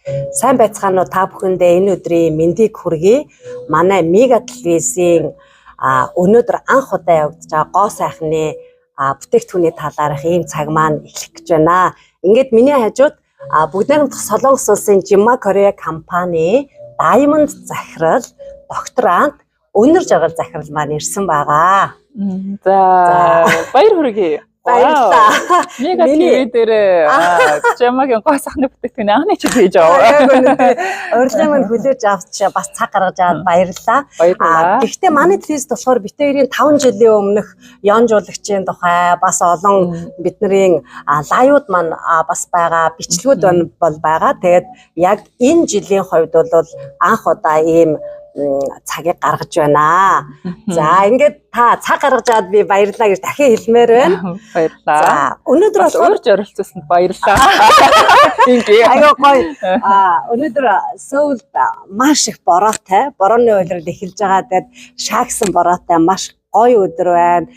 Сайн байцгаана уу та бүхэндээ энэ өдрийн мэндийг хүргэе. Манай Мега телевизийн өнөөдөр анх удаа явагдаж байгаа гоо сайхны бүтээгдэхүүний талаарх ийм цаг маань эхлэх гэж байна. Ингээд миний хажууд бүгд найрамдах Солонгос улсын Jimma Korea компани Diamond захирал докторант Өнөр Жаргал захирал маань ирсэн байгаа. За баяр хүргэе. Баярлалаа. Мега телевиз дээр Jimma-гийн гоо сайхны бүтээгдэхүүний анхны чиг хийж аваа. Урьдчилан маань хүлээж авч бас цаг гаргаж аваад баярлалаа. Гэхдээ манай телевизд болохоор битээрийн 5 жилийн өмнөх янжуулагчийн тухай бас олон бидний лайвууд маань бас байгаа, бичлэгүүд бол байгаа. Тэгээд яг энэ жилийн хувьд бол анх удаа ийм цагийг гаргаж байна. За ингээд та цаг гаргаж аваад би баярлалаа гэж дахин хэлмээр байна. Баярлалаа. За өнөөдөр бас урьж оролцсонд баярлалаа. Айгаа гоё. Өнөөдөр Сөүлд маш их бороотой, борооны уйлрал эхэлж байгаа. Тэгээд шаагсан бороотой маш гоё өдөр байна.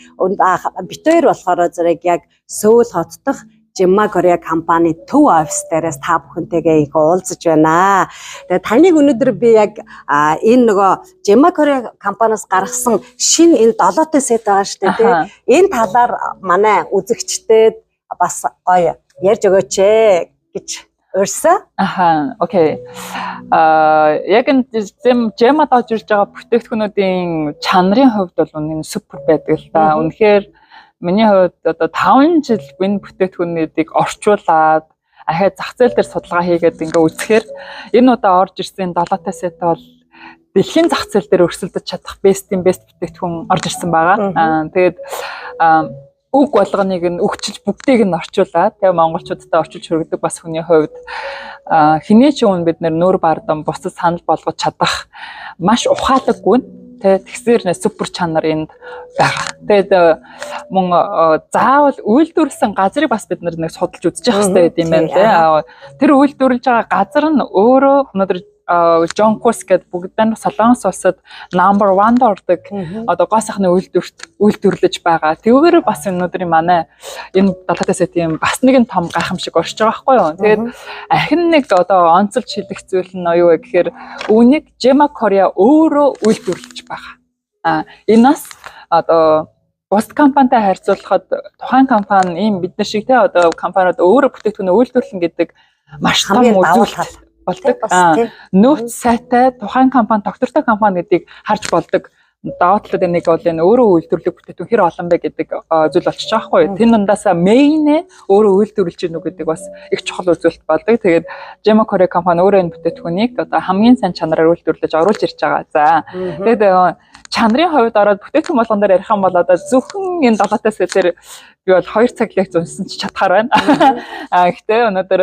Бид хоёр болохоор зэрэг яг Сөүл хот дахь Jimma Korea компани төв офис дээрээс та бүхэнтэйгээ их уулзаж байна. Тэгээ таныг өнөөдөр би яг энэ нөгөө Jimma Korea компаниас гаргасан шинэ энэ 7-той сет байгаа шүү дээ. Энэ талаар манай үзэгчдэд бас гоё ярьж өгөөч гэж урьсан. Окей. Яг энэ Jimma доож ирж байгаа бүтээгдэхүүнүүдийн чанарын хувьд бол үнэн супер байдаг л да. Үнэхээр миний хувьд одоо 5 жил энэ бүтээгдэхүүнүүдийг орчуулад ахаа зах зээл дээр судалгаа хийгээд ингээ үзэхээр энэ удаа орж ирсэн 7-тай сет бол дэлхийн зах зээл дээр өрсөлдөж чадах best бүтээгдэхүүн орж ирсэн байгаа. Тэгээд үг болгоныг нь өгчилж бүгдийг нь орчуулад тэгээ монголчуудтай орчуулж хүргэдэг бас хүний хувьд хэний ч өмнө бид нөр бардам бусад санал болгож чадах маш ухаалаг тэгсээр супер чанар энд байгаа. Тэгээд мөн заавал үйлдвэрлэсэн газрыг бас бид нэг судалж үзэж явах хэрэгтэй юм байна. Тэр үйлдвэрлэж байгаа газар нь өөрөө өнөөдөр John Course гэдэг бүгдэн Солонгос улсад number 1-д ордог одоо гоо сайхны үйлдвэрлэж байгаа. Тэгвэр бас өнөөдрийн манай энэ 7-тай сетийн бас нэгэн том гайхамшиг орж байгаа байхгүй юу. Тэгээд ахин нэг одоо онцолж хэлэх зүйл нь юу вэ гэхээр үүнийг Jimma Korea өөрөө үйлдвэрлэж байгаа. Энэс одоо бусад компанитай харьцуулахад тухайн компани ийм бид нар шиг те одоо компаниуд өөрөө бүтээгдэхүүнээ үйлдвэрлэн гэдэг маш том үзүүлэлт болдог. Нөөц сайтай тухайн компани доктортой компани гэдгийг харж болдог. Даваа талууд нэг бол энэ өөрөө үйлдвэрлэх бүтээгдэхүүн хэр олон бэ гэдэг зүйл болчихж байгаа хгүй. Тэр нундаасаа мейн өөрөө үйлдвэрлэж гинүү гэдэг бас их чухал үзүүлэлт болдог. Тэгээд Jimma Korea компани өөрөө энэ бүтээгдэхүүнийг одоо хамгийн сайн чанараар үйлдвэрлэж оруулж ирж байгаа. За. Тэгээд чанарын хувьд ороод бүтээгдэхүүн болгон дээр ярих юм бол одоо зөвхөн энэ 7-тай сетээр би бол 2 цаг лекц унсан ч чадхаар байна. Гэхдээ өнөөдөр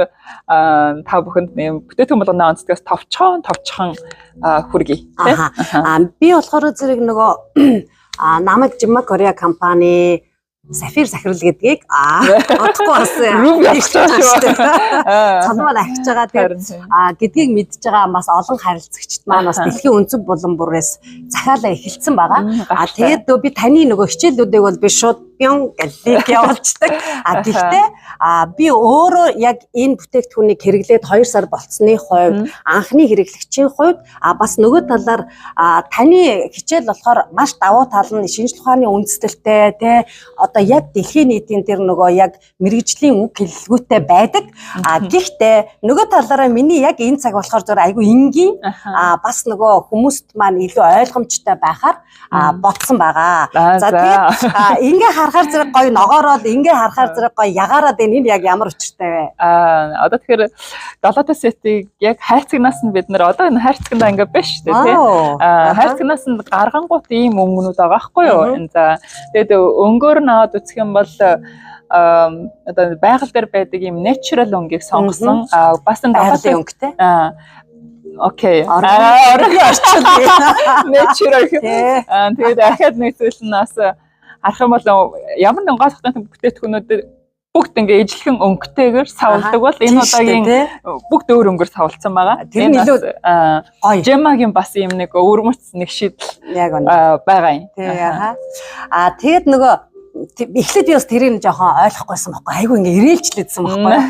та бүхэнд бүтээгдэхүүн болгоны онцлогоос товчхон хүргэе. Би болохоор зэрэг нөгөө намайг Jimma Korea компани Сафир захирал гэдгийг бодохгүй болсон. Цолмоор ахиж байгаа гэдгийг мэдж байгаа бас олон харилцагчид маань бас дэлхийн өнцөг булан бүрээс захиалаа эхэлсэн байгаа. Тэгээд би таны нөгөө хичээлүүдийг бол би шууд гэж явуулдаг. Гэхдээ би өөрөө яг энэ бүтээгдэхүүнийг хэрэглээд 2 сар болцсны хувьд анхны хэрэглэгчийн хувьд бас нөгөө талаар таны хичээл болохоор маш давуу тал нь шинжлэх ухааны үндэслэлтэй те одоо яг дэлхийн нийтийн дээр нөгөө яг мэрэгжлийн үг хэллэгүүтэй байдаг. Гэхдээ нөгөө талаараа миний яг энэ цаг болохоор зөв айгүй энгийн бас нөгөө хүмүүст маань илүү ойлгомжтой байхаар бодсон байгаа. За тэгээд ингээ харахаар зэрэг гоё ногоороод ингээ харахаар зэрэг гоё ягаараад энэ яг ямар учиртай вэ? Одоо тэгэхээр 7-тай сетийг яг хайрцагнаас нь бид нар одоо энэ хайрцагнаа ингээ биш шүү дээ тий. Хайрцагнаас нь гаргангуут ийм өнгөнүүд байгаа байхгүй юу? За тэгээд өнгөөр нь аваад үзэх юм бол одоо байгаль дээр байдаг ийм natural өнгийг сонгосон бас энэ байгалийн өнгөтэй. Окей. Natural. Тэгээд ахад нэг зүйл нь бас харах юм бол ямар нэгэн гол хотын бүтээгдэхүүнүүд бүгд ингээ ижлэхэн өнгөтэйгээр савлдаг бол энэ удаагийн бүгд өөр өнгөөр савлцсан байгаа. Тэр нь илүү гоё. Jimma-гийн бас юм нэг өвөрмөц нэг шийдэл байгаа юм. Тэгээд нөгөө эхлээд би бас тэрийг жоохон ойлгохгүйсэн байхгүй. Айгу ингээ ирээлжлээдсэн байхгүй.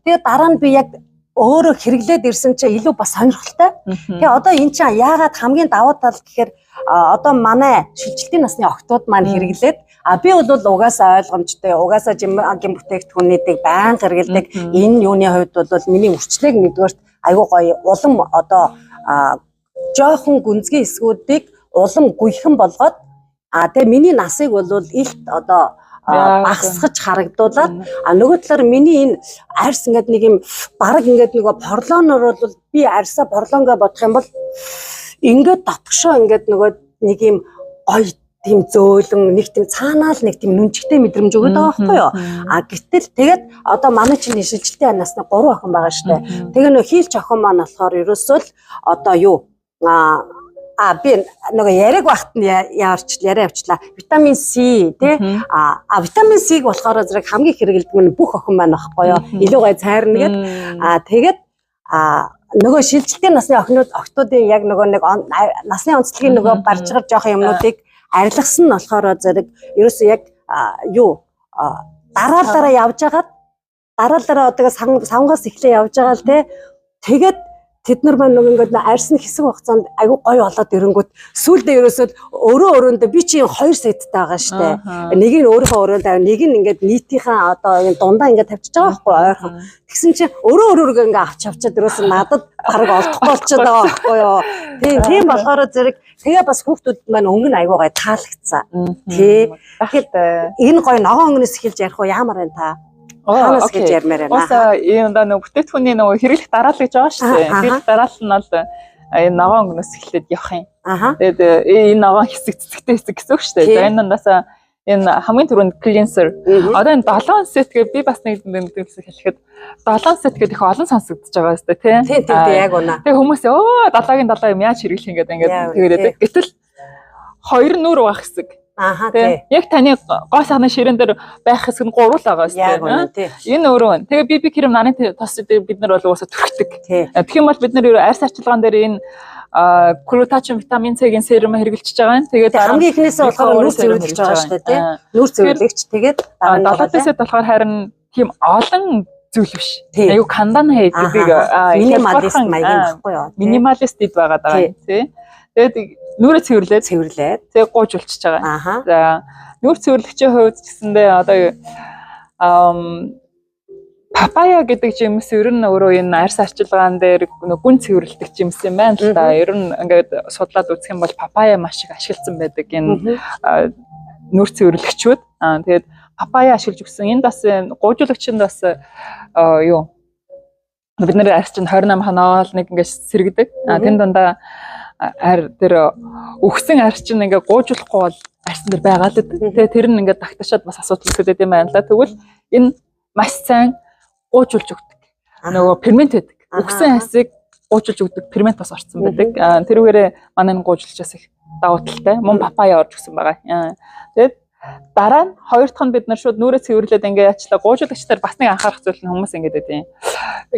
Тэгээд дараа нь би яг өөрөө хэрэглээд ирсэн чинь илүү бас сонирхолтой. Тэгээ одоо эн чинь яагаад хамгийн давуу тал гэхээр одоо манай шилжилтийн насны охтууд маань хэрэглээд би бол угаасаа ойлгомжтой, угаасаа гин бүтээгдэхүүнүүдийг байнга хэрэглэдэг. Энэ юуны хувьд бол миний үрчлэг нэгдүгээрт айгүй гоё улам одоо жоохон гүнзгий эсгүүдийг улам гүйхэн болгоод тэгээ миний насыг бол илт одоо багсгаж харагдуулаад нөгөө талаар миний энэ арьс ингээд нэг юм бараг ингээд нөгөө порлоноор бол би арьсаа порлонгаа бодох юм бол ингээд топгшоо ингээд нөгөө нэг юм гоё тийм зөөлөн нэг тийм цаанаал нэг тийм нүнчгтэй мэдрэмж өгöd байгаа байхгүй юу. Гэтэл тэгээд одоо манай чинь шилжилтийн насны 3 охин байгаа штэ. Тэгээ нөө хийлч охин маань болохоор ерөөсөө л одоо юу би нөгөө яриаг багт нь яриа авчлаа. Витамин С тий витамин С-г болохоор зэрэг хамгийн хэрэгэлдэг нь бүх охин маань байхгүй юу. Илүү гой цайрна гэд тэгээд нөгөө шилжилтийн насны охтуудын яг нөгөө нэг насны онцлогийн нөгөө барж байгаа жоох юмнуудыг арилгасан нь болохоор зэрэг ерөөсөө яг юу дараалалаараа явж агаад дараалалаараа одоо савнгаас эхлээ явж байгаа л тий. Тэгээд тэд нар маань нөгөө ингээд арьс нь хэсэг хугацаанд айгүй гоё болоод ирэнгүүт сүүлдээ ерөөсөө өрөөндөө би чи 2 сеттэй байгаа штэ. Нэг нь өөрийнхөө өрөөнд аваа, нэг нь ингээд нийтийнхээ одоо дундаа ингээд тавьчихж байгаа байхгүй ойрхон. Тэгсэн чи өрөөрөө ингээд авч авчаад ерөөсөө надад бараг олдохгүй болчиход байгаа байхгүй юу. Тийм болохоор зэрэг тэгээ бас хүүхдүүд маань өнгө нь айгүй гоё таалагдсан. Тий. Тэгэхэд энэ гоё ногоон өнгнөөс эхэлж ярих уу ямар байна та? Ханаас гэж ярмаар байна. Уусаа ийм да нөгөө бүтээтгүүний нөгөө хэрэглэх дараалал гэж байгаа шүү дээ. Хэрэглэх дараалал нь бол энэ ногоон өнгнөөс эхлээд явах юм. Тэгээд энэ ногоон хэсэг цэцэгтэй хэсэг гэсэн үг шүү дээ. За энэ дундаас энэ хамгийн түрүүнд cleanser. Одоо энэ 7 set гээ би бас нэг зүйлс хэлэхэд 7 set гэдэг их олон сонсогдож байгаа шүү дээ, тий. Тийм яг унаа. Тэгээ хүмүүс 7-гийн 7 юм яаж хэрэглэх юм ингээд тэгээд гэтэл 2 нүур байх хэсэг. Тий. Яг таны гоо сахны ширээн дээр байх хэсэг нь 3 л байгаа шүү дээ. Энэ өөрөө. Тэгээ BB крем нарын тос дээр бид нар бол уусаа түрхдэг. Тэгэх юм бол бид нар арьс арчилгаан дээр энэ глутатин витамин С-ийн серум хэрэгжилж байгаа юм. Тэгээд хамгийн ихнээсээ болохоор нүүр цэвэрлэж байгаа шүү дээ, тий. Нүүр цэвэрлэгч тэгээд 7-ээс болохоор харин тийм олон зүйл биш. Аюу кандан хейт гэдэг минималист маягийн баггүй юу. Минималист ид байгаа даа, тий. Тэгээд нүрээ цэвэрлээд тэгээ гуйжулчихж байгаа. За нүур цэвэрлэгчийн хувьд ч гэсэндээ одоо папая гэдэг жимс ер нь өөрөө энэ арьс арчилгаан дээр гүн цэвэрлдэг жимс юм байна л да. Ер нь ингээд судлаад үзэх юм бол папая маш их ашигласан байдаг энэ нүур цэвэрлэгчүүд. Тэгээд папая ашиглаж өгсөн энэ бас гуйжуулагчинд бас юу бид нэр арьс чинь 28 ханаал нэг ингээд сэргдэг. Тэн дундаа тэр өгсөн арьс чинь ингээ гуйжуулахгүй бол арьсан дээр байгаа л дээ. Тэгээ тэр нь ингээ дагташаад бас асуудал үүсээд юм байна л да. Тэгвэл энэ маш сайн гуйжуулж өгдөг. Нөгөө фермент байдаг. Өгсөн арьсыг гуйжуулж өгдөг фермент бас орсон байдаг. Тэрүүгээрээ манай гуйжуулчаас их давуу талтай. Мөн папая орж өгсөн байгаа. Тэгээд дараа нь хоёр дахь нь бид нар шууд нүрээ цэвэрлээд ингээ яачлаа гуйжуулагчдаар бас нэг анхаарах зүйл нь хүмүүс ингээ дэдээ.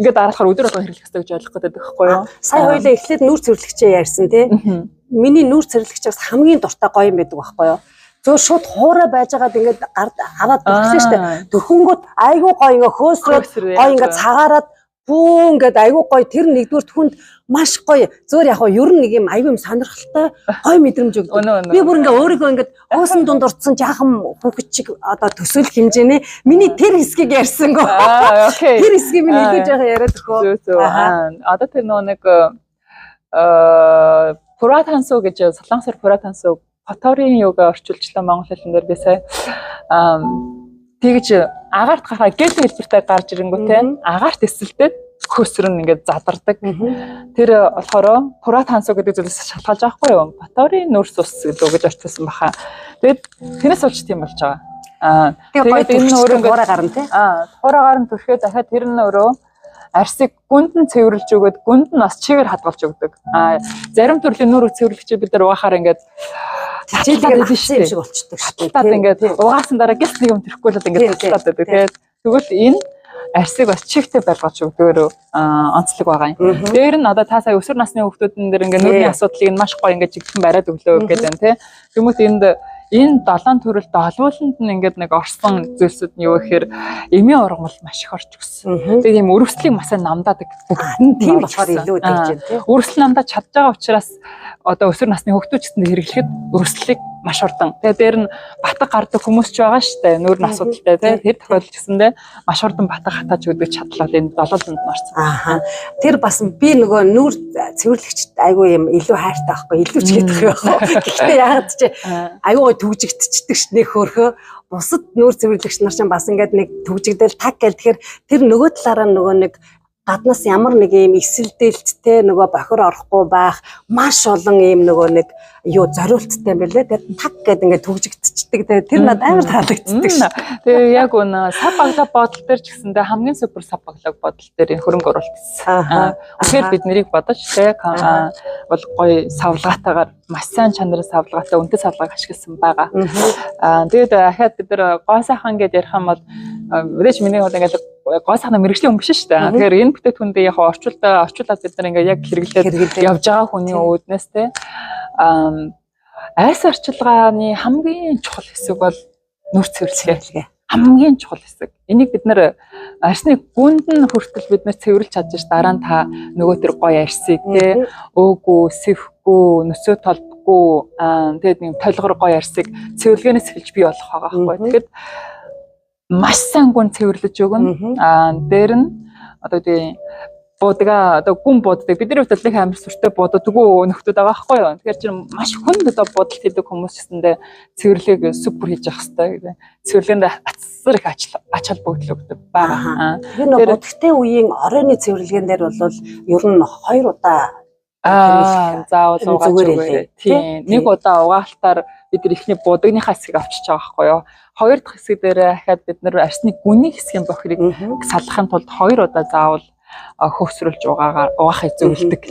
Ингээ дараалахаар өдөр болго хэрэглэх хэрэгтэй гэж ойлгох гэдэг байхгүй юу? Сая хоёлаа эхлээд нүур цэвэрлэгчээ ярьсан тий. Миний нүур цэвэрлэгчээс хамгийн дуртай гоё юм байдаг байхгүй юу? Зөв шууд хуурай байж байгаад ингээд аваад өгсөн шүү дээ. Дөхөнгөт айгүй гоё ингээ хөөсрөөд гоё ингээ цагаараад бүүн гэдэг айгүй гоё тэр нэгдүгээр хүнд маш гоё зөөр яг ер нь нэг юм айгүй юм сонирхолтой гоё мэдрэмж өгдөг. Би бүр ингээ өөрийгөө ингээ хуусан дунд урдсан жаахан хүүхэд чиг одоо төсөөлөх хэмжээний миний тэр хэсгийг ярьсангүй. Тэр хэсгийг минь илүү жаахан яриад өгөө. Одоо тэр нэг пуратансо гэж солонгосоор пуратансо Паторийн юга орчуулчлаа монгол хэлэн дээр би сая тэгж агаарт гараа гэл хэлбэртэй гарч ирэнгүүтээ агаарт эсэлдээд хөөсрөн ингээд задардаг. Тэр болохоор пуратансо гэдэг зүйлээс шалтгаалж байгаа хгүй юу? Паторийн нүүрс ус гэж орчуулсан баха. Тэгээд тэрнээс болж тийм болж байгаа. Тэгээд энэ нь өөрөө хуурай гарна тий. Хуурай гарна төрхөө дахиад тэр нь өөрөө арьсыг гүнд нь цэвэрлж өгöd гүнд нь бас чигээр хадгалж өгдөг. Зарим төрлийн нүрийг цэвэрлэгчээ бид нар угаахаар ингээд хичээлээ хийсэн юм шиг болчдөг шүү дээ. Тэгээд ингээд угаасан дараа гис нэг юм төрөхгүй л ингээд хадгалаад байдаг. Тэгээд тэгвэл энэ арьсыг бас чигтэй байлгаж өгдөөр онцлог байгаа юм. Дээр нь одоо та сая өсвөр насны хүүхдүүдэн дээр ингээд нүрийн асуудлыг маш гоё ингээд чиглэн бариад өглөө гэдэг нь тий. Тэмүүт энд энэ 7 төрөлд олууланд нь ингээд нэг орсон зүйлсүүд нь юу гэхээр эмийн ургамал маш их орж өгсөн. Тэгээд ийм өрөвслийг маш сайн намдаадаг бүгд тийм болохоор илүү дэж байна тийм. Өрөвсөл намдаад чадж байгаа учраас одоо өсвөр насны хүүхдүүд ч гэсэн хэрэглэхэд өрөвслийг маш хурдан. Тэгээд дээр нь батг гардаг хүмүүс ч байгаа шүү дээ. Нүүрний асуудалтай тийм. Тэр тохиолдолд гэсэндээ маш хурдан батг хатааж өгдөг чадлал энэ 7 ланд орсон. Аа. Тэр бас би нөгөө нүүр цэвэрлэгчд айгүй юм илүү хайртай байхгүй илүү ч гэдэг байхгүй. Гэхдээ яагаад ч айгүй гой төгжигдчихдэг ш нэг хөөрхөө бусад нүүр цэвэрлэгч нар ч бас ингээд нэг төгжигдэл таг гэл тэгэхээр тэр нөгөө талаараа нөгөө нэг гаднаас ямар нэг юм эсэлдэлттэй нөгөө бохир орохгүй байх маш олон юм нөгөө нэг юу зориулттай юм бэлээ тэр таг гэдэг ингээд төгжигдчихдэг тэр надад амар таалагддаг ш. Тэгээ яг үнэ сав баглаг бодол дээр ч гэсэндээ хамгийн супер сав баглаг бодол дээр энэ хөрөнгө оруулалт гэсэн. Тэгэхээр бид нарыг бодож те бол гоё савлгаатаагаар маш сайн чанарын савлгаатай үнэтэй савлгааг ашигласан байгаа. Тэгээд дахиад бид нар гоо сайхан гэдээ ярих юм бол мэдээж миний бол ингээд гоо сайхан мэрэгжлийн хүн биш шүү дээ. Тэгэхээр энэ бүтээгдэхүүндээ яг орчуулаад бид нар ингээд яг хэрэглээд явж байгаа хүний үүднээс те айс арчилгааны хамгийн чухал хэсэг бол нүүр цэвэрлэгээ. Хамгийн чухал хэсэг. Энийг бид нэр арсны гүнд нь хүртэл бид нэр цэвэрлж чадчих дараа нь та нөгөө тэр гоё арсыг те өөгүй, сэвхгүй, нөсөө толдохгүй тэгээд нэг толгор гоё арсыг цэвэрлэгээнээс эхэлж бий болох байгаа байхгүй. Тэгэхэд маш сайн гүн цэвэрлэж өгнө. Дээр нь одоо тийм буудага одоо гүн бууддаг бидний хувьд л их амар сүртэй бууддаггүй нөхдүүд байгаа байхгүй юу. Тэгэхээр чинь маш хүнд одоо буудалт хийдэг хүмүүс гэсэндээ цэвэрлэгийг супер хийж явах хэрэгтэй гэдэг. Цэвэрлэгэнд атсар их ач холбогдол өгдөг байгаа. Тэр нэг будагтай үеийн оройны цэвэрлэгэн дээр бол ер нь 2 удаа заавал угааж өгөөрэй. Тийм. Нэг удаа угаалтаар бид нар ихний будагныхаа хэсгийг авчиж байгаа байхгүй юу. Хоёр дахь хэсэг дээр ахаад бид нар арсны гүний хэсгийн бохирыг салахын тулд 2 удаа заавал хөвсрүүлж угаахыг зөвлөдөг.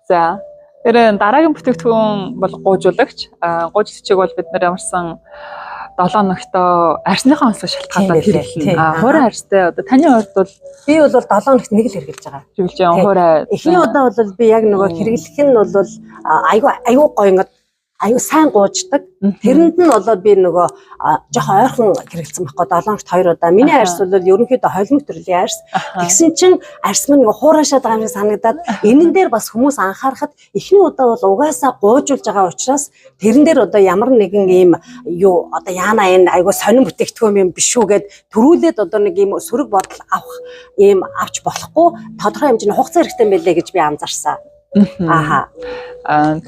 За тэр дараагийн бүтээгдэхүүн бол гуужуулагч. Гуужлагчийг бол бид нар ямарсан 7 ногтоо арсныхаа онцлог шалтгаалаад хэрэглэнэ. Хуурай арстай одоо таны хувьд бол би бол 7 ногт нэг л хэрэглэж байгаа. Хэрэглэж байгаа хуурай. Эхний удаа бол би яг нөгөө хэрэглэх нь бол айгүй гоё ингээд аюу сайн гууждаг. Тэрэнд нь болоод би нөгөө жоохон ойрхон хэрэгэлсэн байхгүй 7 ногт 2 удаа. Миний арс бол ерөнхийдөө холимог төрлийн арс. Тэгсэн чинь арс маань нөгөө хуурашаад байгаа юм шиг санагдаад энэн дээр бас хүмүүс анхаарахад эхний удаа бол угаасаа гуужулж байгаа учраас тэрэн дээр одоо ямар нэгэн ийм юу одоо яана энэ аюу сонин бүтээгдэхүүн юм биш үү гэд төрүүлээд одоо нэг ийм сөрөг бодол авах ийм авч болохгүй тодорхой хэмжээний хугацаа хэрэгтэй байлээ гэж би анзаарсан.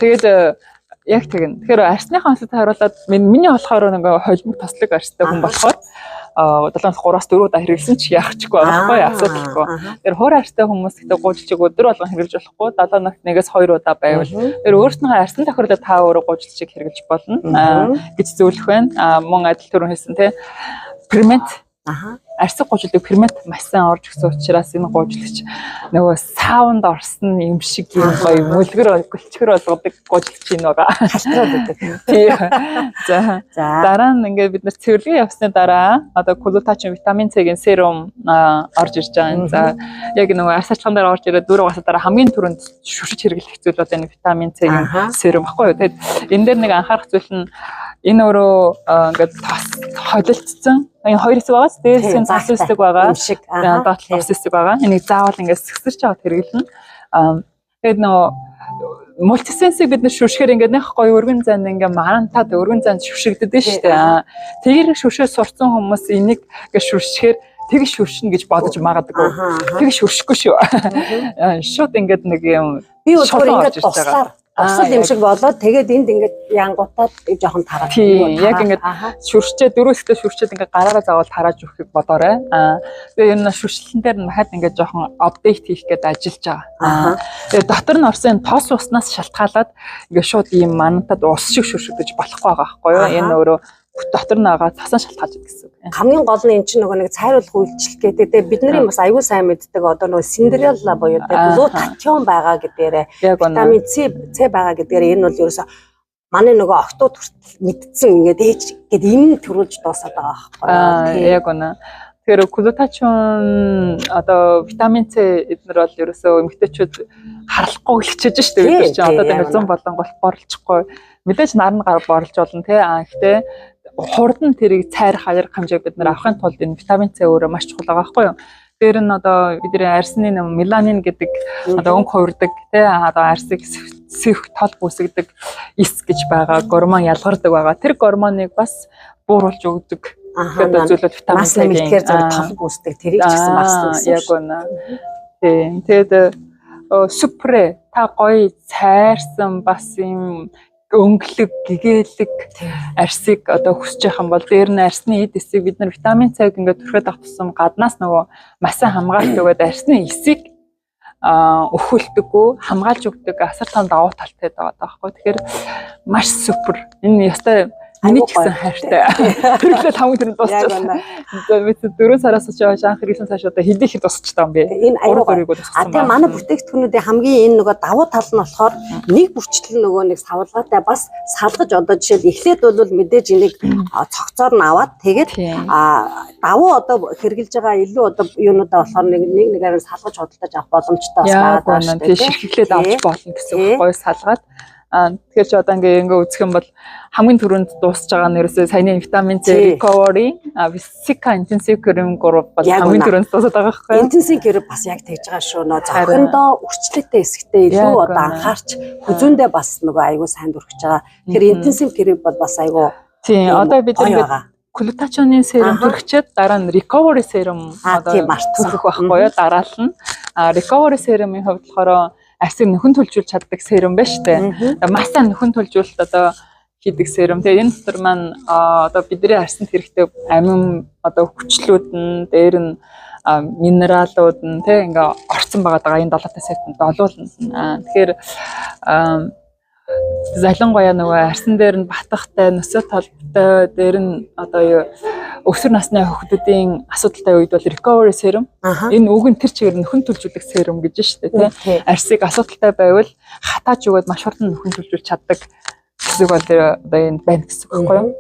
Тэгээд яг тэгнэ. Тэгэхээр арсныхаа онцлогтой харуулад миний болохоор нэг холимог тослог арстай хүн болохоор 7-3-аас 4 удаа хэрэглэсэн ч яахчихгүй байхгүй асуудалгүй. Тэр хуур арстай хүмүүс гэдэг гуйжлыг өдөр болгон хэрэглэж болохгүй 7 ногт 1-2 удаа байвал тэр өөрснөө арсны тохиолдолд та өөрөө гуйжлыг хэрэглэж болно гэж зөвлөх байна. Мөн адил төрөн хэлсэн те фермент арсыг гуйжлыг фермент маш сайн орж өгсөн учраас энэ гуйжлагч нөгөө саунд орсон юм шиг юм гоё мөлгөр гөлчгөр болгодог гуйжлагч юм байгаа. Халтраад байдаг. Тийм. За дараа нь ингээд бид нар цэвэрлэгээ явсны дараа одоо глутатин витамин С-ийн серум орж ирж байгаа. За яг нөгөө арс ачхан дээр орж ирээд 4 гасаа дараа хамгийн түрүүнд шүршиж хэрэглэх зүйл бол энэ витамин С-ийн серум баггүй юу. Тэгэд энэ дээр нэг анхаарах зүйл нь энэ өөрөө ингээд холилдсон энэ хоёр хэсэг байгаас дээрээс нь зас хэсэг байгаа. Доотлох ус хэсэг байгаа. Энийг заавал ингээд сэгсэрч аваад хэрэглэнэ. Тэгээд нөгөө мультисенсийг бид нар шүршгээр ингээд нэг гоё өргөн зайд ингээд марантад өргөн зайд шүршигддэг шүү дээ. Тэгэр шүршээ сурцсан хүмүүс энийг ингээд шүршгээр тэг шүршнэ гэж бодож магадгүй. Тэг шүршихгүй шүү. Шууд ингээд нэг юм би бол ингээд туслаар Осол юм шиг болоод тэгээд энд ингээд янгутаад жоохон тараад. Тийм яг ингээд шүрчээ дөрөвсдөө шүрчээд ингээд гараараа заавал тарааж өгөхийг бодоорой. Тэгээд энэ шүрчлэн дээр нь хаад ингээд жоохон апдейт хийх гээд ажиллаж байгаа. Тэгээд дотор нь орсон тос уснаас шалтгаалаад ингээд шууд ийм манантад ус шиг шүршигдэж болохгүй байгаа байхгүй юу? Энэ өөрөө дотор нь байгаа цасан шалтгаалж гэсэн үг. Хамгийн гол нь эн чинь нөгөө нэг цайруулах үйлчлэл гэдэг. Тэгээ бидний бас аюул сайн мэддэг одоо нөгөө синдрелла буюу глутатион байгаа гэдгээрээ витамин С байгаа гэдгээрээ энэ бол ерөөсө манай нөгөө октод хүртэл мэдсэн ингээд ээж гэд энэ төрүүлж дуусаад байгаа байхгүй юу? Яг үнэ. Тэгэхээр глутатион одоо витамин С эднэр бол ерөөсөө эмэгтэйчүүд харахгүй хичээж штэ бид нар чинь одоо тэр 100 болон гол борлцохгүй мэдээж нар нь борлож болно тий. Гэхдээ хурдан тэрийг цайрах хаярах хэмжээг бид нар авахын тулд энэ витамин С өөрөө маш чухал байгаа байхгүй юу? Тэр нь одоо бидний арсны меланин гэдэг одоо өнгө хувирдаг тий одоо арсыг сэвх тол бүсгдэг эс гэж байгаа гормон ялгардаг байгаа. Тэр гормоныг бас бууруулж өгдөг. Одоо зүйлүүд витамин С гэхээр зөв тол бүсдэг тэрийг ч гэсэн багсдаг гэсэн. Яг үнэ. Тийм. Тэгээд супрэ та гоё цайрсан бас юм өнгөлөг гэгээлэг арсыг одоо хүсэж байгаа юм бол дээр нь арсны эд эсийг бид нар витамин С-г ингээд түрхээд авах тусам гаднаас нөгөө масан хамгаалт өгөөд арсны эсийг өхүүлдэггүй хамгаалж өгдөг асар том давуу талтай байгаа байхгүй. Тэгэхээр маш супер. Энэ ястай миний гэсэн хайртай. Тэрлээ хамгийн түрүүнд дуусчихсан. Бид 4 сараас очиж анх ирсэн цааш одоо хэдийхэд дуусчихсан юм бэ? Энэ аюул гуригууссан. Тэгээ манай бүтээгдэхүүнүүдийн хамгийн энэ нөгөө давуу тал нь болохоор нэг бүрчлэл нөгөө нэг савлгаатай бас салгаж одоо жишээл эхлээд бол мэдээж энийг цогцоор нь аваад тэгээд давуу одоо хэрглэж байгаа илүү одоо юунуудаа болохоор нэг нэгээр салгаж худалдаж авах боломжтой бас байгаа шүү дээ. Тэгээ ширхглээд авч болно гэсэн үг гоё салгаад. Тэгэхээр ч одоо ингээ үзэх юм бол хамгийн түрүүнд дуусж байгаа нь ерөөсөө саяны витамин С recovery Sika intensive cream group бол хамгийн түрүүнд дуусаад байгаа байхгүй юу? Intensive cream бас яг тэгж байгаа шүү. Нөө зохиндоо үрчлээтэй хэсэгтээ илүү одоо анхаарч хүзүүндээ бас нөгөө айгуу сайн дүрхэж байгаа. Тэгэхээр intensive cream бол бас айгуу тийм одоо бид глутатионын серум төрөгчөөд дараа нь recovery serum одоо төрөх байхгүй юу? Дараалал нь recovery serum-ийн хувьд болохоор арсыг нөхөн төлжүүлж чаддаг серум байна шүү дээ. Масаа нөхөн төлжүүлэлт одоо хийдэг серум. Тэгээ энэ дотор маань одоо бидний арсанд хэрэгтэй амин одоо хүчлүүд нь дээр нь минералууд нь тэг ингээ орцсон байгаа энэ 7 сектанд олуулна. Тэгэхээр залангуяа нөгөө арсан дээр нь батгахтай нөсөө толботой дээр нь одоо өсвөр насны хүүхдүүдийн асуудалтай үед бол recovery serum энэ үг нь тэр чигээр нөхөн төлжүүлэх serum гэж шүү дээ тий. Арсыг асуудалтай байвал хатааж өгөөд маш хурдан нөхөн төлжүүлж чаддаг гэсэн бол одоо энэ байна гэсэн үг байхгүй юу?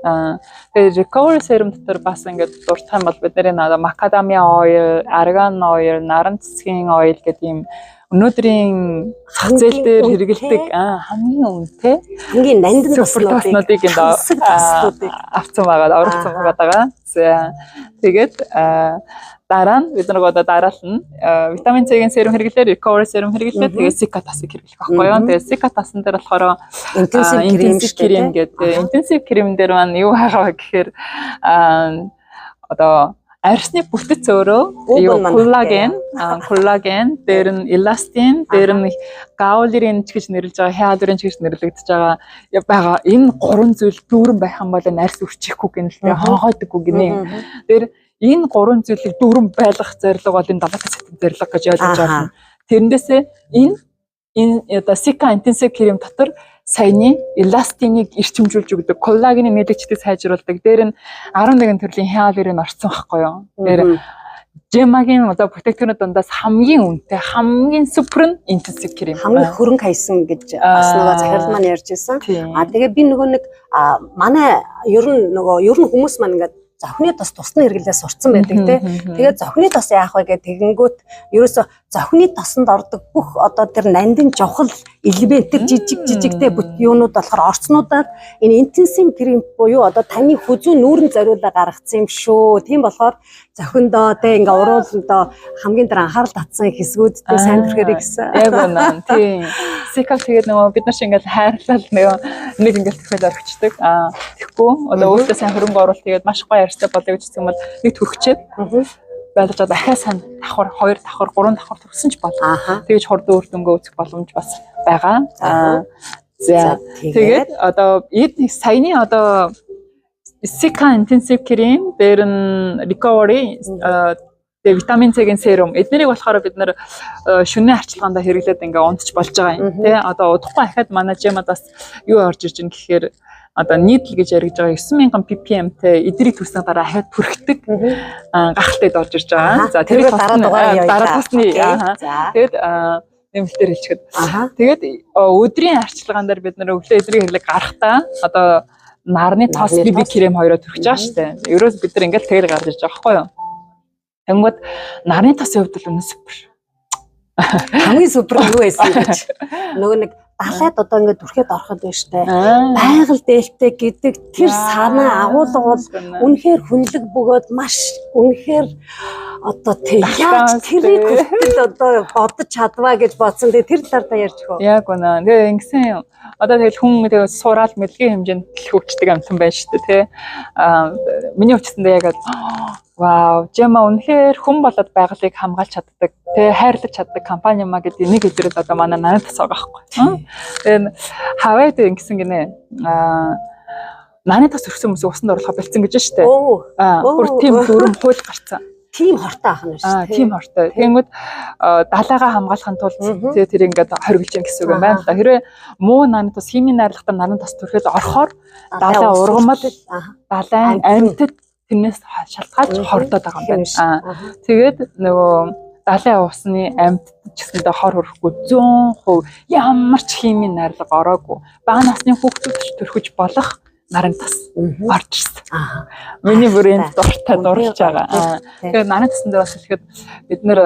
Тэгээд recovery serum дотор бас ингээд дуртай юм бол бид нэр macadamia oil, argan oil, наран цэцгийн oil гэдэг юм өнөөдрийн зах зээл дээр хэрэгэлдэг хамгийн үнэтэй хамгийн нандин таснуудыг авцсан байгаа, оролцсон байгаа. За тэгээд дараа нь бид нэг одоо дараална витамин С-ийн серум хэрэглээ, recovery serum хэрэглээ, тэгээд Sika тасыг хэрэглэх байхгүй юу? Тэгээд Sika тасан дээр болохоор intensive cream гэдэг. Intensive cream дээр маань юу хагаа гэхээр одоо арсны бүтэц өөрөө коллаген, дээр нь эластин, дээр нь гаулерин ч гэж нэрлэж байгаа, хиалурин ч гэж нэрлэгдэж байгаа. Энэ гурван зүйл дүүрэн байх юм бол энэ арс өрчихгүй гэнэлтэй хоогоодаггүй гинэ. Тэр энэ гурван зүйлийг дүүрэн байлгах зорилго бол энэ 7 сектийн зорилго гэж ойлгож байна. Тэрнээсээ энэ одоо Sika intensive cream дотор саяны эластиныг ирчимжүүлж өгдөг, коллагены нэлэгчдийг сайжруулдаг. Дээр нь 11 төрлийн хиалурин орцсон байхгүй юу? Тэр Gemma-гийн одоо бүтээгдэхүүнүүд дундаас хамгийн үнэтэй, хамгийн супер intensive cream. Хамгийн хөрөнгө хайсан гэж бас нөгөө захирал маань ярьж ирсэн. Тэгээ би нөгөө нэг манай ер нь хүмүүс маань ингээд зохины тос тусны хэрэглээ сурцсан байдаг тий. Тэгээд зохины тос яах вэ гэдэг тэгэнгүүт ерөөсө зохины тосонд ордог бүх одоо тэр нандин жавхал элементэр жижигтэй юунууд болохоор орцнуудад энэ intensive cream буюу одоо таны хүзүү нүүрэн зориулаа гаргацсан юм шүү. Тийм болохоор зохиндоо тэ ингээ урууландоо хамгийн дээр анхаарал татсан хэсгүүдтэй сайн төрхөрэй гэсэн. Яг үнэ. Тийм. Sika тэгээд нөгөө бид нар шиг ингээл хайрлал нэг ингээл төрхөд орчихдаг. Тэгэхгүй одоо өөртөө сайн хөрөнгө оруулалт тэгээд маш гоё ярьцтай болоё гэж хэлсэн бол нэг төрөгчээд байлгаж одоо дахиад сайн давхар 2 давхар 3 давхар төрсөн ч болно. Тэгэж хурдан үр дүнгээ үүсэх боломж бас байгаа. За тэгээд одоо саяны одоо Sika intensive cream, дээр нь recovery тэгээ витамин С-ийн серум эднэрийг болохоор бид нэр шөнийн арчилгаанд хэрэглээд ингээ унтж болж байгаа юм тий. Одоо удахгүй ахаад манай Gemma бас юу орж ирж байгаа гэхээр одоо нийтлэл гэж яригдж байгаа 9000 ppm-тэй эдрийг төснө дараа ахаад бүрхдэг гахалтайд орж ирж байгаа. За тэрийг дараа тусны тэгээд нэмэлтээр хэлчихэд. Тэгээд өдрийн арчилгаан дээр бид нэр өглөө эдрийг хэрэглэх гарахтаа одоо нарны тос BB крем хоёроо төрөх жаа штэ. Ерөөс бид нар ингээл тэгэл гарч ирж байгаа байхгүй юу? Тэнгүүд нарны тосын хувьд бол үнэ супер. Хамгийн супер юу байсан гэж нөгөө нэг далайд одоо ингээд дүрхээд ороход байна штэ. Байгаль дээлтэй гэдэг тэр санаа агуулга бол үнэхээр хүнлэг бөгөөд маш үнэхээр одоо тэг яаж тэрийг хүртэл одоо бодож чадваа гэж бодсон. Тэгээ тэр талаар та ярьж өгөө. Яг үнэ. Тэгээ ингэсэн одоо тэгэл хүн тэгээ сураал мэдлэгийн хэмжээнд хөгждөг амтан байна шүү дээ, тий. Миний хүчтэндээ яг вау, Жема үнэхээр хүн болоод байгалыг хамгаалж чаддаг, тий, хайрлаж чаддаг компани маа гэдэг нэг хэлбэрэл одоо манай надад тас байгаа байхгүй. Тэгээ хаваад ингэсэн гинэ. Наны тас өрсөн хүмүүс усанд оруулах бэлдсэн гэж шүү дээ. Бүр тийм дүрм хууль гарцсан. Тим хортой ах нь шүү дээ. Тим хортой. Тэгэнгүүт далайгаа хамгаалахын тулд тэр ингээд хоригдж ийн гэсэн үг юм байна л да. Хэрвээ муу наны тус химийн найрлагатай нарын тус төрөхөд орохоор далай ургамал далайн амьтад тэрнээс шалтгаалж хордоод байгаа юм байна. Тэгээд нөгөө далайн усны амьтад ч гэсэндээ хор хүрэхгүй 100% ямар ч химийн найрлага ороогүй. Бага насны хүүхдүүд төрөхөж болох нарын тас орж ирсэн. Миний бүрээнд дуртай дурлж байгаа. Тэгээд нарын тасн дээр бас хэлэхэд бид нэр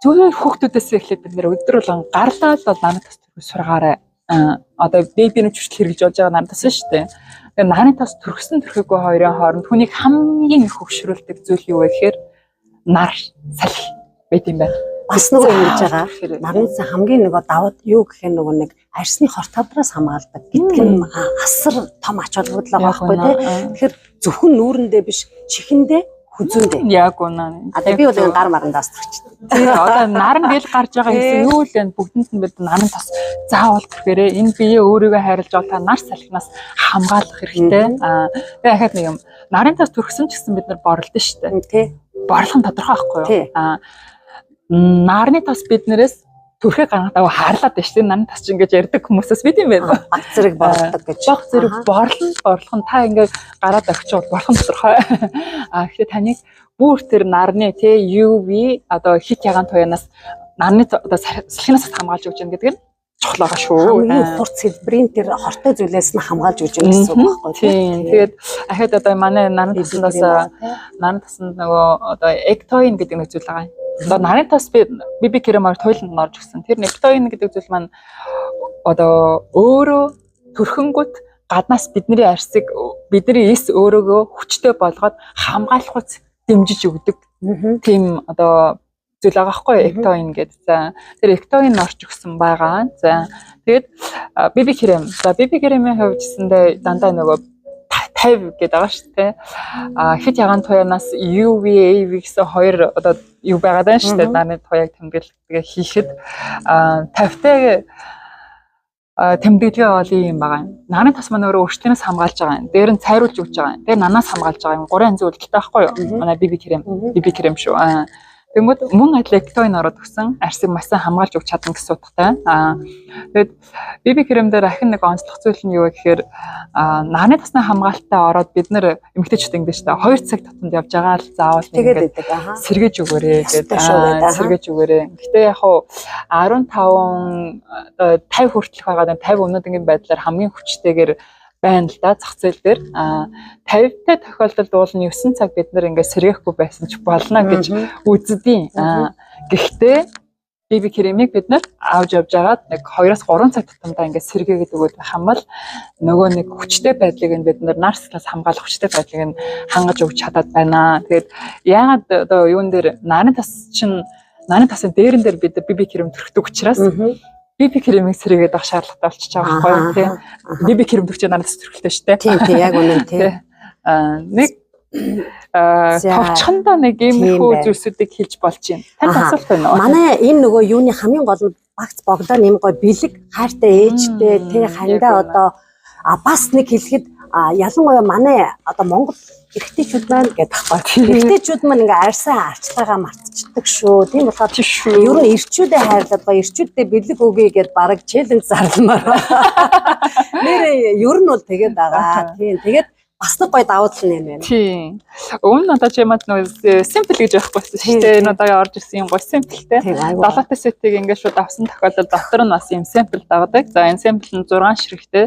зүгээр хүүхдүүдээс эхлээд бид нэр өдөр болгон гарлаад бол нарын тас төрөх сургаарай. Одоо бэбиний хүртэл хэрэгж болж байгаа нарын тас шүү дээ. Тэгээд нарын тас төрөхсөн төрөхөөгүй хоёрын хооронд хүнийг хамгийн их хөвшрүүлдэг зүйл юу вэ гэхээр нар салхи байт юм байна. Бас нөгөө хэлж байгаа. Нарны цаа хамгийн нөгөө даваад юу гэхээр нөгөө нэг арьсны хорт хадраас хамгаалдаг гэдэг нь асар том ач холбогдол байгаа байхгүй тий. Тэгэхээр зөвхөн нүүрэндээ биш чихэндээ хүзүүндээ. Яг үнэ. Одоо би бол гар марандаас төрчихсөн. Тий, одоо наран гэл гарч байгаа гэсэн юу л вэ? Бүгдэнд нь бид наран тас заавал төрхээрээ энэ биеэ өөрийгөө хайрлаж байгаа та нар салхинаас хамгаалах хэрэгтэй. Тэгээ ахад нэг юм наран тас төрсөн ч гэсэн бид нар борлоо шүү дээ. Тий. Борлох нь тодорхой байхгүй юу? Нарны тас биднээс төрхөө гаргадаг хаарлаад байна шүү дээ. Нарны тас чинь ингэж ярьдаг хүмүүсээс бид юм байна. Баг зэрэг борлдог гэж. Баг зэрэг борлох нь та ингэж гараад өгчөөр болох нь тодорхой. Тэгэхээр таныг бүр тэр нарны тий UV одоо хит ягаан туянаас нарны одоо салхинаас хамгаалж өгч байгаа гэдэг нь чухал байгаа шүү. Хамгийн хурц хэлбэрийн тэр хортой зүйлээс нь хамгаалж өгч байгаа гэсэн үг байхгүй тийм. Тэгээд ахад одоо манай нарны тасанд нөгөө одоо эктоин гэдэг нэг зүйл байгаа. Одоо нарны тас биби кремаар туйланд орж өгсөн. Тэр эктоин гэдэг зүйл маань одоо өөрөө төрхөнгөт гаднаас бидний арьсыг бидний эс өөрөөгөө хүчтэй болгоод хамгаалах үс дэмжиж өгдөг. Тийм одоо зүйл байгаа байхгүй эктоин гэдэг. За тэр эктоин орж өгсөн байгаа. За тэгээд биби крем. За биби кремийн хувьд гэсэндээ дандаа нөгөө 50 гэдэг байгаа шүү дээ. Хит ягаан туянаас UVA гэсэн хоёр одоо юу байгаад байна шүү дээ. Нарны туяаг тэмдэглэгээ хийхэд 50-тай тэмдэглэгээ бол юм байгаа. Нарны тас маань өөрөө өөртөөс хамгаалж байгаа юм. Дээр нь цайруулж өгч байгаа юм. Тэр нанаас хамгаалж байгаа юм. 3 янзын үйлдэлтэй байхгүй юу? Манай биби крем шүү. Тэгмэд мөн адил эктоин ороод өгсөн арьсыг маш сайн хамгаалж өгч чадна гэсэн утгатай. Тэгээд биби крем дээр ахин нэг онцлог зүйл нь юу вэ гэхээр нарны тасны хамгаалттай ороод бид нэр эмэгтэйчүүд ингэдэж шүү дээ 2 цаг татанд явж байгаа л заавал ингээд сэргэж өгөөрэй гэдэг. Сэргэж өгөөрэй. Гэхдээ яг хуу 15 50 хүртэлх байгаа 50 өнөөдрийн байдлаар хамгийн хүчтэйгээр байна л да зах зээл дээр 50-тай тохиолдолд уул нь 9 цаг бид нэр ингээд сэргээхгүй байсан ч болно гэж үздэв. Гэхдээ биби кремийг бид нар авч явж агаад нэг 2-3 цаг тутамдаа ингээд сэргээгээд өгöd байх юм бол нөгөө нэг хүчтэй байдлыг нь бид нар нарслаас хамгаалах хүчтэй байдлыг нь хангаж өгч чадаад байна. Тэгээд яагаад одоо юун дээр нарны тасын дээрэн дээр бид биби крем төрхдөг учраас биби кремийг сэргээгээд авах шаардлагатай болчихж байгаа байхгүй тийм. Биби крем төрч нарны тас төрхөлтэй шүү дээ. Тийм яг үнэн тийм. Нэг товчхондоо нэг иймэрхүү зүйлсүүдийг хэлж болж байна. Танд асуулт байна уу? Манай энэ нөгөө юуны хамгийн гол нь багц богдоо нэм гой бэлэг хайртай ээжтэй тий хандаа одоо бас нэг хэлэхэд ялангуяа манай одоо Монгол эрэгтэйчүүд маань гэдэг байхгүй. Эрэгтэйчүүд маань ингээ арьсаа арчлагаа мартчихдаг шүү. Тийм болохоор ер нь эрчүүдээ хайрлаад ба эрчүүддээ бэлэг өгье гэд бараг челленж зарламаар. Нэр ер нь бол тэгээд байгаа. Тийм тэгээд бас нэг гоё давуу тал нь юм байна. Тийм. Өмнө одоо Gemma нөгөө simple гэж байхгүй шүү дээ. Энэ удаагийн орж ирсэн юм гоё simple-тэй. 7 сетийг ингээд шууд авсан тохиолдолд дотор нь бас юм simple давдаг. За энэ simple нь 6 ширхтэй.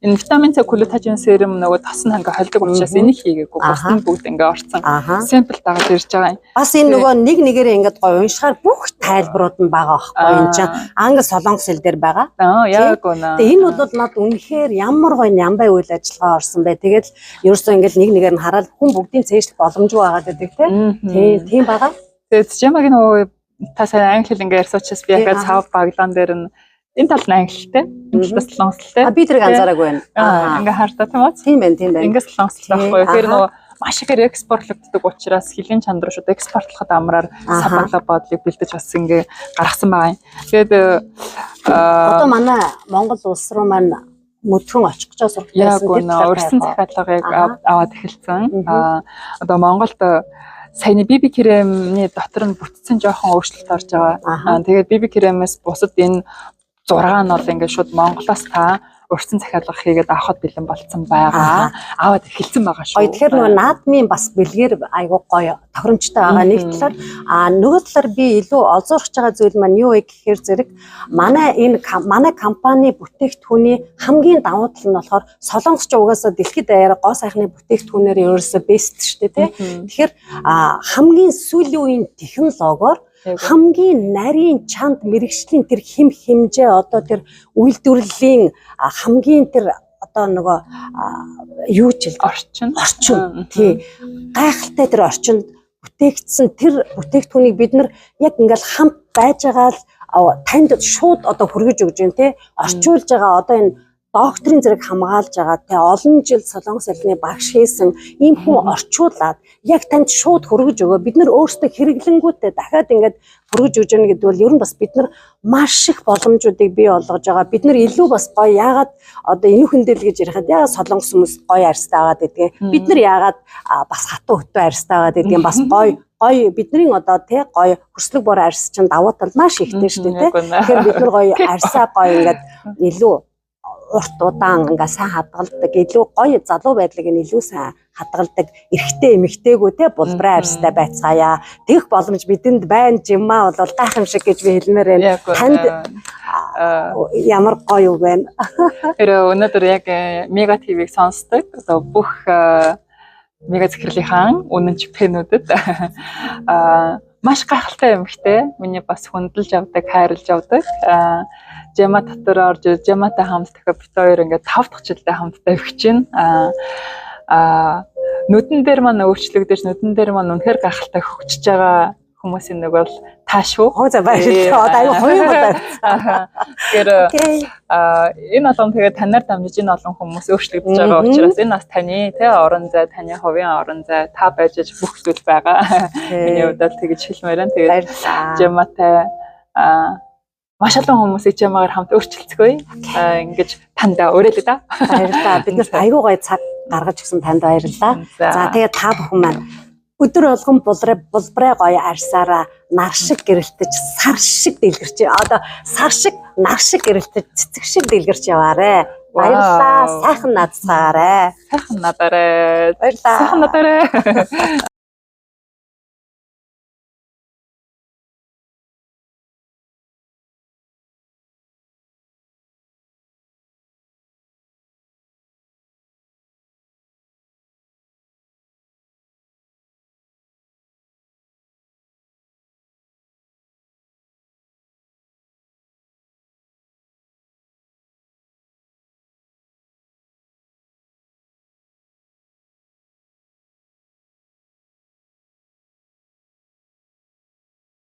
Энэ витамин С коллаген серум нөгөө тос нь ингээ холдог учраас энийг хийгээгүй. Бус нь бүгд ингээ орцсон. Simple дагаад ирж байгаа юм. Бас энэ нөгөө нэг нэгээрээ ингээд гоё уншихаар бүх тайлбарууд нь байгаа байхгүй энэ чинь англи солонгос хэл дээр байгаа. Яг үнэ. Тэгээ энэ бол над үнэхээр ямар гоё нямбай үйл ажиллагаа орсон бай. Тэгээд ерөөсөө ингээд нэг нэгээр нь хараад хүн бүгдийн цээжлэх боломжгүй байгаад байдаг тийм байгаа. Тэгээд Gemma-гийн нөгөө та сайн англи хэл ингээ ярьсан учраас би яхаа цав баглан дээр нь энэ талд нь англитэй, энэ талд солонгостой. Би тэрийг анзаараагүй байна. Ингээ хартаа тийм үү? Тийм байна. Ингээ солонгостой байхгүй. Тэгэхээр нөгөө маш ихээр экспортлогддог учраас хэлийн чанар шууд экспортлоход амраар сабаглаа бодлыг бэлдэж бас ингээ гаргасан байгаа юм. Тэгээд одоо манай Монгол улс руу маань мөдгөн очих гэж сурах байсан тийм урьдчилан захиалгыг аваад эхэлсэн. Одоо Монголд саяны BB кремний дотор нь бүтцэн жоохон өөрчлөлт орж байгаа. Тэгээд BB кремээс бусад энэ 6 нь бол ингээд шууд Монголоос та урьдчилан захиалга хийгээд авахд бэлэн болцсон байгаа. Аваад эхэлсэн байгаа шүү. Тэгэхээр нөгөө наадмын бас бэлгээр айгуу гоё тохиромжтой байгаа нэг талаар нөгөө талаар би илүү олзуурч байгаа зүйл маань юу вэ гэхээр зэрэг манай компани бүтээгдэхүүний хамгийн давуу тал нь болохоор солонгосч угаасаа дэлхийд даяар гоо сайхны бүтээгдэхүүнээр ерөөсөө бест шүү дээ тийм. Тэгэхээр хамгийн сүүлийн үеийн технологиор хамгийн нарийн чанд мэрэгжлийн тэр хэм хэмжээ одоо тэр үйлдвэрлэлийн хамгийн тэр одоо нөгөө юу ч орчин тий гайхалтай тэр орчинд бүтээгдсэн тэр бүтээгдэхүүнийг бид нар яг ингээл хамт байж байгаа л танд шууд одоо хүргэж өгж байна тий орчуулж байгаа одоо энэ докторийн зэрэг хамгаалж байгаа те олон жил солонгос хэлний багш хийсэн ийм хүн орчуулад яг танд шууд хүргэж өгөө бид нар өөрсдөө хэрэглэнгүүтээ дахиад ингээд хүргэж өгж яах гэдэг бол ер нь бас бид нар маш их боломжуудыг бий болгож байгаа бид нар илүү бас гоё яагаад одоо энэ хүндэл гэж ярихад яагаад солонгос хүмүүс гоё арьстай байгаа гэдгийг бид нар яагаад бас хатуу хөтөө арьстай байгаа гэдгийг бас гоё бидний одоо тий гоё хөслөг бор арьс чинь давуу тал маш ихтэй шүү дээ тий тэгэхээр бид нар гоё арьсаа гоё ингээд илүү урт удаан ингээ сайн хадгалдаг илүү гоё залуу байдлыг нь илүү сайн хадгалдаг эрэгтэй эмэгтэйгүү те булбраа арьстай байцгаая тэгэх боломж бидэнд байна Gemma бол гайхамшиг гэж би хэлмээр байна танд ямар гоё үг байна тэр өнөөдөр яг Mega TV-г сонсдог одоо бүх Mega захирлынхаа үнэн чипхэнүүдэд маш гайхалтай эмэгтэй миний бас хүндэлж авдаг хайрлж авдаг Gemma дотор орж Gemma-тай хамт дахиад бит хоёр ингээд 5 дахь жилдээ хамтдаа өгч байна. Нүдэн дээр маань өөрчлөгдөж нүдэн дээр маань үнэхээр гайхалтай хөгжиж байгаа хүмүүсийн нэг бол та шүү. За баярлалаа. Одоо аюу хоёр удаа. Тэгэхээр энэ олон тэгээд танаар дамжиж энэ олон хүмүүс өөрчлөгдөж байгаа учраас энэ бас таны тий орон зай таны хувийн орон зай та байж бүх зүйл байгаа. Миний хувьд л тэгж хэлмээр байна. Тэгээд Gemma-тай маш олон хүмүүсийг Gemma-гаар хамт өөрчлөлцгөөе. Ингэж танд өрөөлөө да. Баярлалаа. Бид нарт аюу гой цаг гаргаж өгсөн танд баярлалаа. За тэгээд та бүхэн маань өдөр болгон булбраа гоё арьсаараа нар шиг гэрэлтэж сар шиг дэлгэрч одоо сар шиг нар шиг гэрэлтэж цэцэг шиг дэлгэрч яваарэ. Баярлалаа. Сайхан надсаарай. Сайхан надаарай. Баярлалаа. Сайхан надаарай.